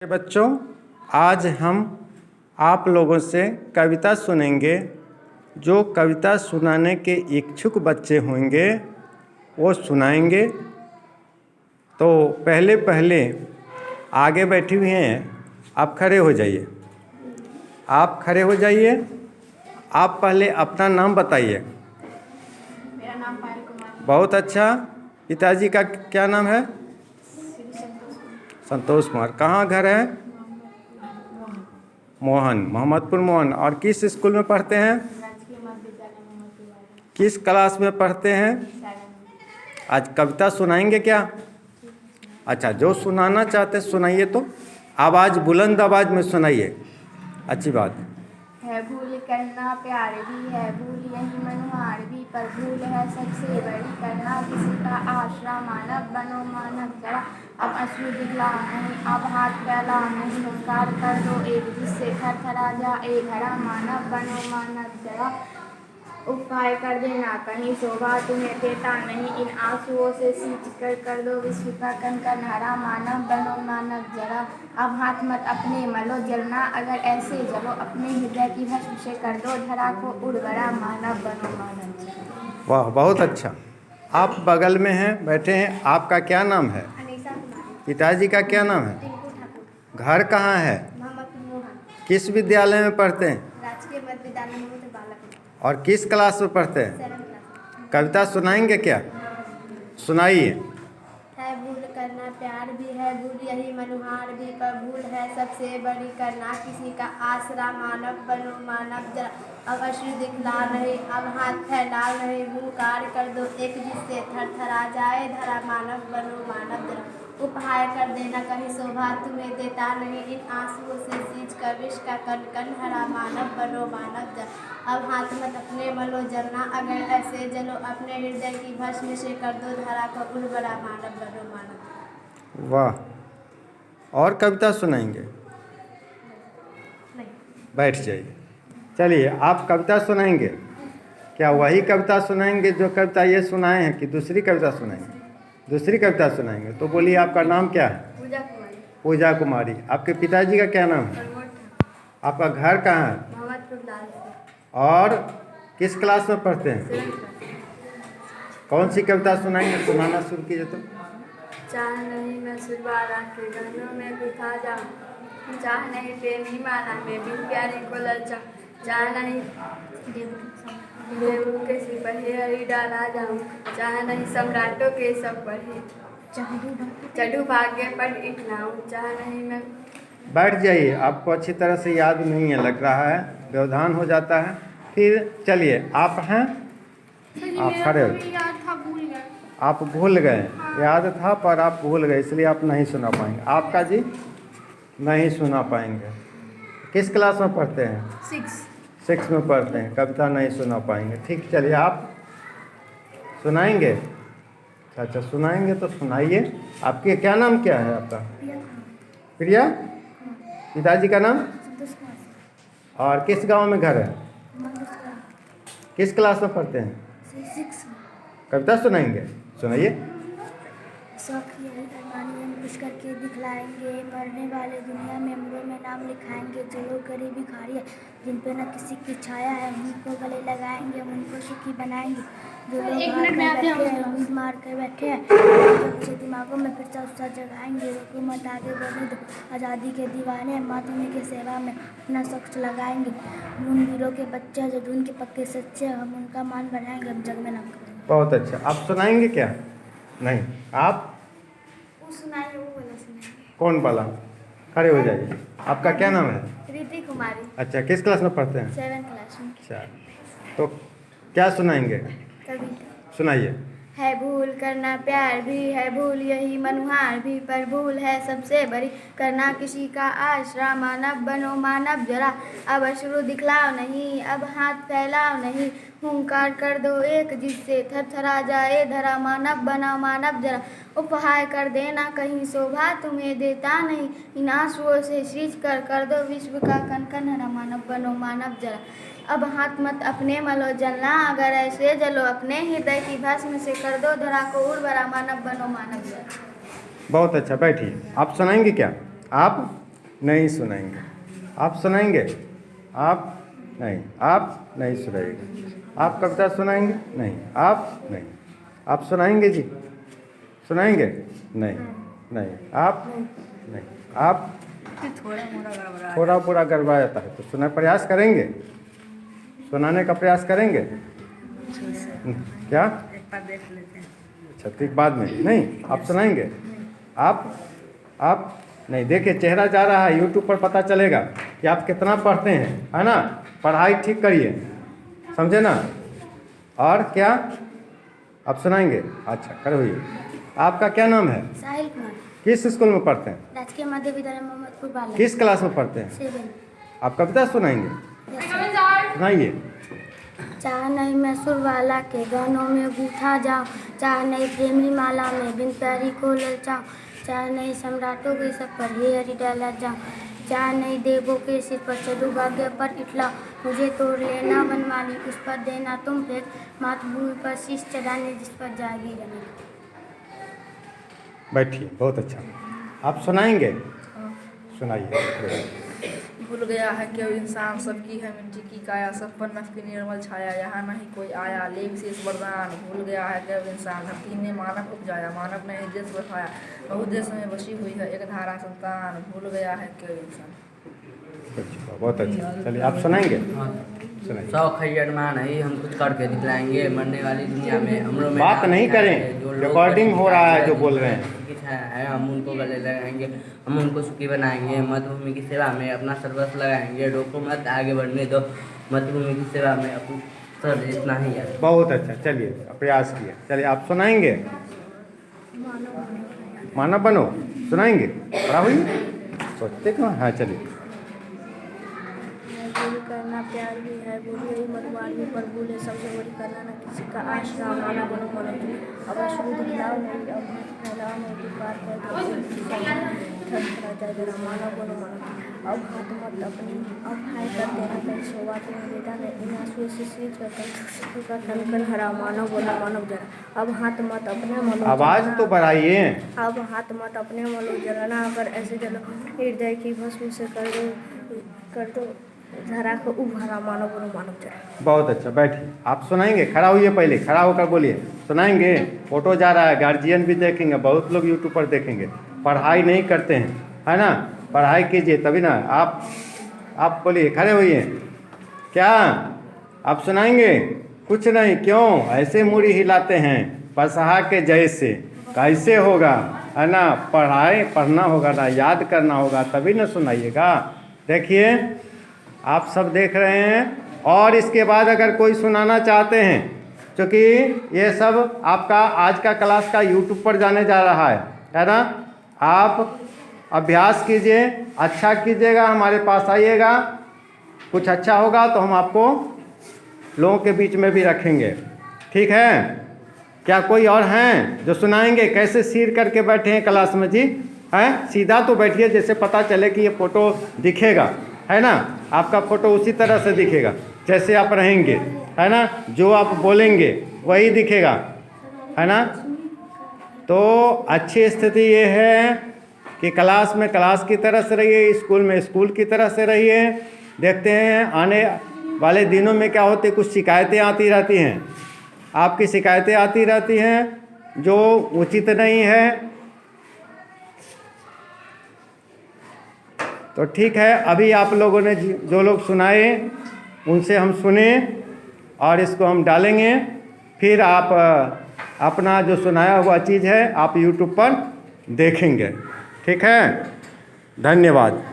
बच्चों, आज हम आप लोगों से कविता सुनेंगे। जो कविता सुनाने के इच्छुक बच्चे होंगे वो सुनाएंगे। तो पहले आगे बैठी हुई हैं, आप खड़े हो जाइए। आप खड़े हो जाइए। आप पहले अपना नाम बताइए। मेरा नाम पायल कुमार। बहुत अच्छा। पिताजी का क्या नाम है? संतोष कुमार। कहाँ घर है? मोहन, मोहम्मदपुर मोहन। और किस स्कूल में पढ़ते हैं? राजकीय मध्य विद्यालय मोहम्मदपुर। किस क्लास में पढ़ते हैं? आज कविता सुनाएंगे क्या? अच्छा, जो सुनाना चाहते सुनाइए। तो आवाज़ बुलंद आवाज़ में सुनाइए। अच्छी बात है भूल करना प्यार भी है, भूल यही मनुहार भी, पर भूल है सबसे बड़ी करना किसी का आश्रा। मानव बनो मानव जरा, अब अश्रु दिखला नहीं, अब हाथ फैला नहीं, हुंकार कर दो एक जिससे थरथरा जाए धरा। मानव बनो मानव जरा, उपाय कर देना कहीं शोभा तुम्हें देता नहीं, इन आंसुओं से सींच कर दो विश्व का कन हरा। मानव बनो मानव जरा, अब हाथ मत अपने मलो जलना, अगर ऐसे जलो अपने हृदय की भस्म से कर दो धरा को उर्वरा। मानव बनो मानव जरा। वाह, बहुत अच्छा। आप बगल में हैं, बैठे हैं। आपका क्या नाम है? अनीसा कुमारी। पिताजी का क्या नाम है? टिंकू ठाकुर। घर कहाँ है? मोहम्मदपुर मोहन। किस विद्यालय में पढ़ते हैं? राजकीय मध्य विद्यालय मोहम्मदपुर बालक। और किस क्लास में पढ़ते हैं? 7th class. कविता सुनाएंगे क्या? सुनाइए। है भूल करना प्यार भी है, भूल यही मनुहार भी, पर भूल है सबसे बड़ी करना किसी का आसरा। मानव बनो मानव जरा, अब अश्रु दिखला नहीं, अब हाथ फैला नहीं, हुंकार कर दो एक जिससे थरथरा जाए धरा। मानव बनो मानव जरा, उपहार कर देना कहीं शोभा तुम्हें देता नहीं, इन आंसुओं से सींच कर विष का कन कन हरा। मानव बनो मानव जरा, अब हाथ मत अपने मलो जलना, अगर ऐसे जलो अपने हृदय की भस्म से कर दो धरा को उर्वरा। मानव बनो मानव। वाह। और कविता सुनाएंगे? नहीं। बैठ जाइए। चलिए, आप कविता सुनाएंगे क्या? वही कविता सुनाएंगे जो कविता ये सुनाए हैं कि दूसरी कविता सुनाएंगे? दूसरी कविता सुनाएंगे। तो बोलिए, आपका नाम क्या है? पूजा कुमारी। पूजा कुमारी। आपके पिताजी का क्या नाम है? प्रमोद ठाकुर। आपका घर कहाँ है? मोहम्मदपुर लाल से। और किस क्लास में पढ़ते हैं? 7th class. कौन सी कविता सुनाएंगे? सुनाना शुरू कीजिए। तो चाह नहीं मैं सुरबारा के गानों में बिखा जाऊं, चाह नहीं प्रेमी माना मैं बिन प्यारे को ललचाऊं, चाह नहीं देवों के सिपहे हरी डाला जाऊं, चाह नहीं सम्राटों के सब पढ़े चढ़ू भाग्य पर इठलाऊं, चाह नहीं मैं। बैठ जाइए। आपको अच्छी तरह से याद नहीं है लग रहा है, व्यवधान हो जाता है। फिर चलिए, आप हैं, आप खड़े हो। आप भूल गए। याद था पर आप भूल गए, इसलिए आप नहीं सुना पाएंगे। आपका जी नहीं सुना पाएंगे। किस क्लास में पढ़ते हैं? 6 में पढ़ते हैं। कविता नहीं सुना पाएंगे। ठीक, चलिए आप सुनाएंगे। अच्छा, सुनाएंगे तो सुनाइए। आपके क्या नाम क्या है आपका? प्रिया। पिताजी का नाम? और किस गांव में घर है? किस क्लास में पढ़ते हैं? 6 में। कविता सुनाएंगे? सुनाइए। शौक यही अरमानी हम कुछ करके दिखलाएंगे, मरने वाले दुनिया में अमरों में नाम लिखाएंगे, जो लोग गरीब भिखारी है जिन पे न किसी की छाया है, उनको गले लगाएंगे, उनको सुखी बनाएंगे, जो लोग हार में बैठे हैं उम्मीद मार कर बैठे हैं, बच्चे दिमागों में फिर से उत्साह जगाएंगे, हुकूमत आगे बढ़ने दो, आज़ादी के दीवाने मातमी के सेवा में अपना शख्स लगाएंगे, उन वीरों के बच्चे जो ढूंढ के पक्के सच्चे, हम उनका मान बढ़ाएंगे, हम जग में नाम करेंगे। बहुत अच्छा। आप सुनाएंगे क्या? नहीं। आप सुनाइए, वो वाला सुनाइए। कौन वाला? खड़े हो जाइए। आपका क्या नाम है? रीति कुमारी। अच्छा, किस क्लास में पढ़ते हैं? 7th क्लास में। अच्छा, तो क्या सुनाएंगे? कविता। सुनाइए। है भूल करना प्यार भी है, भूल यही मनुहार भी, पर भूल है सबसे बड़ी करना किसी का आश्रा। मानव बनो मानव जरा, अब अश्रु दिखलाओ नहीं, अब हाथ फैलाओ नहीं, हुंकार कर दो एक जिससे थरथरा जाए धरा। मानव बनो मानव जरा, उपहार कर देना कहीं शोभा तुम्हें देता नहीं, इन आंसुओं से सींच कर दो विश्व का कन कन हरा। मानव बनो मानव जरा, अब हाथ मत अपने मलो जलना, अगर ऐसे जलो अपने हृदय की भस्म से कर दो धरा को उर्वरा। मानव बनो मानव जरा। बहुत अच्छा। बैठिए। आप सुनाएंगे क्या? आप नहीं सुनाएंगे। आप सुनाएंगे? आप नहीं सुनाएंगे। आप कविता सुनाएंगे? नहीं। आप नहीं। आप सुनाएंगे जी? सुनाएंगे? नहीं। आप नहीं। आप थोड़ा पूरा गड़बड़ा जाता है तो प्रयास करेंगे? सुनाने का प्रयास करेंगे? क्या? एक बार देख लेते हैं। अच्छा, ठीक, बाद में नहीं। आप सुनाएंगे? आप नहीं। देखिए, चेहरा जा रहा है, यूट्यूब पर पता चलेगा कि आप कितना पढ़ते हैं, है ना। पढ़ाई ठीक करिए, समझे ना। और क्या आप सुनाएंगे? अच्छा, करिए। आपका क्या नाम है? साहिल कुमार। किस स्कूल में पढ़ते हैं? राजकीय मध्य विद्यालय मोहम्मदपुर बाला। किस क्लास में पढ़ते हैं? 7। आप कविता सुनाएंगे? सुनाइए। चाह नहीं मैं सुरवाला के गानों में गूंथा जाऊं, चाह नहीं प्रेमी माला में बिन प्यारी को ललचाऊं, चाह नहीं सम्राटों के सब पर हे हरि डाला जाऊं, चाह नहीं देवों के सिर पर चढ़ूं भाग्य पर इटला, मुझे तोड़ लेना बनमाली उस पर देना तुम भेद, मातृभूमि पर शीश चढ़ाने जिस पर जागी रहना। बैठिए, बहुत अच्छा। आप सुनाएंगे? सुनाइए। भूल गया है कि इंसान सबकी है मिट्टी की काया, सब पर नफ की निर्मल छाया, यहाँ नहीं कोई आया लेख शेष वरदान। भूल गया है कि इंसान धरती ने मानव उपजाया, मानव ने देश बसाया, बहुत देश में बसी हुई है एक धारा संतान। भूल गया है कि इंसान। बहुत अच्छा। चलिए, आप सुनाएंगे? सुनाइए। 100 खैर मान है, हम कुछ करके दिखलाएंगे, मरने वाली दुनिया में हमलों में बात नहीं करें, रिकॉर्डिंग हो रहा है जो बोल रहे हैं। है हम उनको गले लगाएंगे, हम उनको सुखी बनाएंगे, मातृभूमि की सेवा में अपना सर्वस्व लगाएंगे, रोको मत आगे बढ़ने दो, मातृभूमि की सेवा में अपना सर इतना ही है। बहुत अच्छा, चलिए प्रयास किए। चलिए, आप सुनाएंगे? मानव बनो सुनाएंगे? पढ़ा हुई सोचते क्यों? हाँ, चलिए। भूल करना प्यार भी है, भूल यही मतवार भी पर भूले सबसे बड़ी करना न किसी का आश्रय माना बनो मनो। अब शुद्ध गिलाओ नहीं, अब फैलाओ नहीं, पुकार कर जाए जरा माना बनो मनो। अब हाथ मत अपनी अब हाय कर देना कहीं सोवा के निवेदन है, इन आंसुओं से सींच कर कन हरा मानव बोला मानव जरा। अब हाथ मत अपने मनो, आवाज तो बढ़ाइए। अब हाथ मत अपने मनो जलाना, अगर ऐसे जलो हृदय की भस्म से कर दो धरा को उभारा मानव बोलो मानव जरा। बहुत अच्छा, बैठिए। आप सुनाएंगे? खड़ा होइए, पहले खड़ा होकर बोलिए। सुनाएंगे? फोटो जा रहा है, गार्जियन भी देखेंगे, बहुत लोग यूट्यूब पर देखेंगे। पढ़ाई नहीं करते हैं, है ना। पढ़ाई कीजिए तभी ना। आप बोलिए, खड़े होइए। क्या आप सुनाएंगे? कुछ नहीं। क्यों ऐसे मुड़ी हिलाते हैं पसहा के जैसे? कैसे होगा, है ना। पढ़ना होगा ना, याद करना होगा, तभी ना सुनाइएगा। देखिए, आप सब देख रहे हैं। और इसके बाद अगर कोई सुनाना चाहते हैं, क्योंकि ये सब आपका आज का क्लास का यूट्यूब पर जाने जा रहा है ना। आप अभ्यास कीजिए, अच्छा कीजिएगा, हमारे पास आइएगा। कुछ अच्छा होगा तो हम आपको लोगों के बीच में भी रखेंगे, ठीक है। क्या कोई और हैं जो सुनाएंगे? कैसे सिर करके बैठे हैं क्लास में जी? हैं, सीधा तो बैठिए, जैसे पता चले कि ये फ़ोटो दिखेगा, है ना। आपका फ़ोटो उसी तरह से दिखेगा जैसे आप रहेंगे, है ना। जो आप बोलेंगे वही दिखेगा, है ना। तो अच्छी स्थिति ये है कि क्लास में क्लास की तरह से रहिए, स्कूल में स्कूल की तरह से रहिए। देखते हैं आने वाले दिनों में क्या होते, कुछ शिकायतें आती रहती हैं, आपकी शिकायतें आती रहती हैं जो उचित नहीं है। तो ठीक है, अभी आप लोगों ने जो लोग सुनाए उनसे हम सुने और इसको हम डालेंगे। फिर आप अपना जो सुनाया हुआ चीज़ है आप यूट्यूब पर देखेंगे, ठीक है। धन्यवाद।